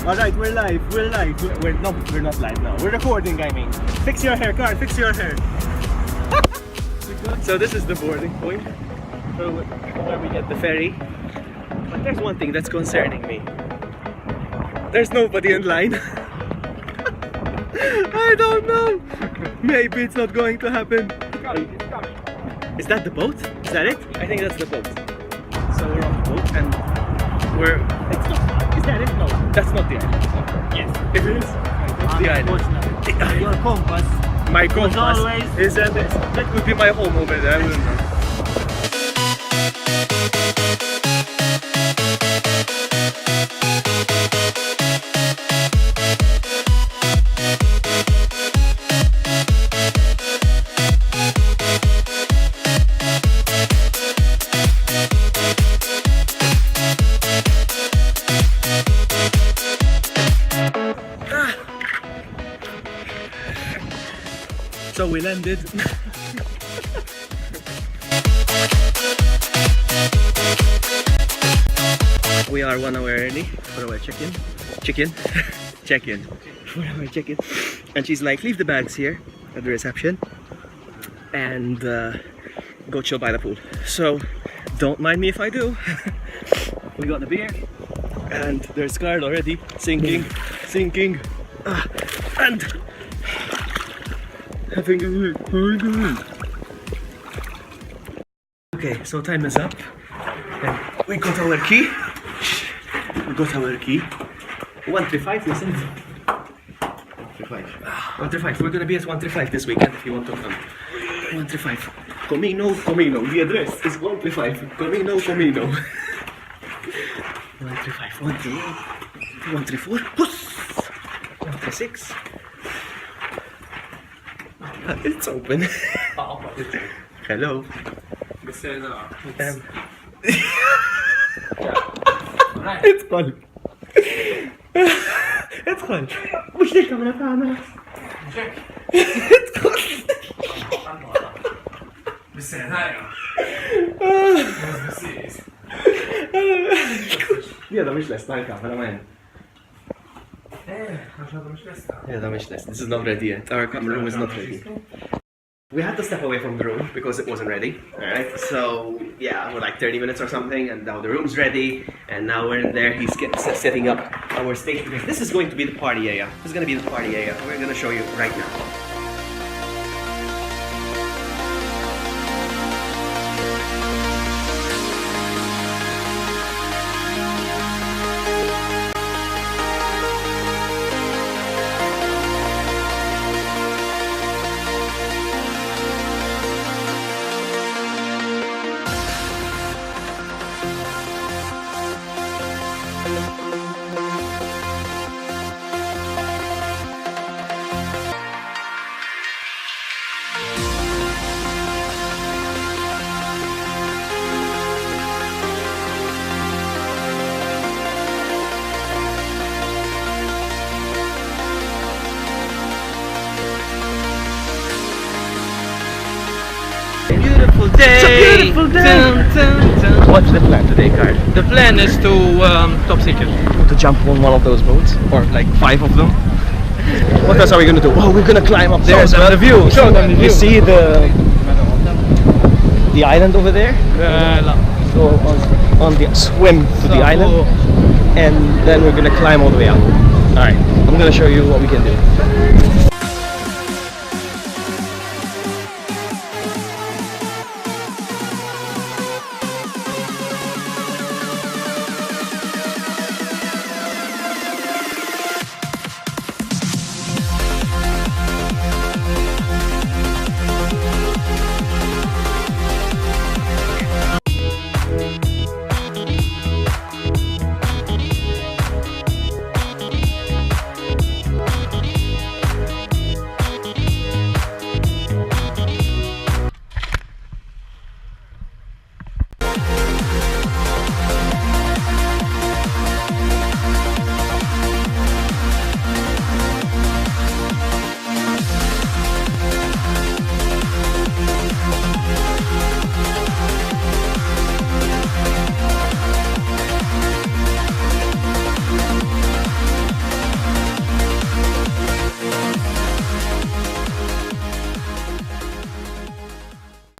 Alright, we're live. We're live. We're not live now. We're recording, I mean. Fix your hair, Carl. Fix your hair. So this is the boarding point. So where we get the ferry. But there's one thing that's concerning me. There's nobody in line. I don't know. Maybe it's not going to happen. Is that the boat? Is that it? I think that's the boat. So we're on the boat and we're... It's not... Is that it? No. That's not the island. Yes. It is? It's the island. Your compass. My compass always... is at this. That could be my home over there. I don't know. So we landed. We are 1 hour early for our check-in. Check-in? Check-in. 1 hour check-in. And she's like, leave the bags here at the reception and go chill by the pool. So don't mind me if I do. We got the beer and there's Carl already sinking, and having a look. Okay, so time is up. And we got our key. 135, listen. 135. We're gonna be at 135 this weekend if you want to come. 135. Comino. The address is 135. Comino. 135. 134. 136. It's open. Hello. It's fun. It's fun. مش دي الكاميرا تاعنا. Yeah, ده مش لسه الكاميرا مان. Yeah, that makes sense. This is not ready yet. Our camera room is not ready. We had to step away from the room because it wasn't ready. Alright, so yeah, we're like 30 minutes or something, and now the room's ready, and now we're in there. He's setting up our stage. This is going to be the party area. This is going to be the party area. We're going to show you right now. Beautiful day. It's a beautiful day. What's the plan today, Carl? The plan is to top secret. To jump on one of those boats, or like 5 of them. What else are we gonna do? Oh, we're gonna climb up there. Show them the view. Show them the view. You see the island over there? So on the swim to the island, and then we're gonna climb all the way up. All right, I'm gonna show you what we can do.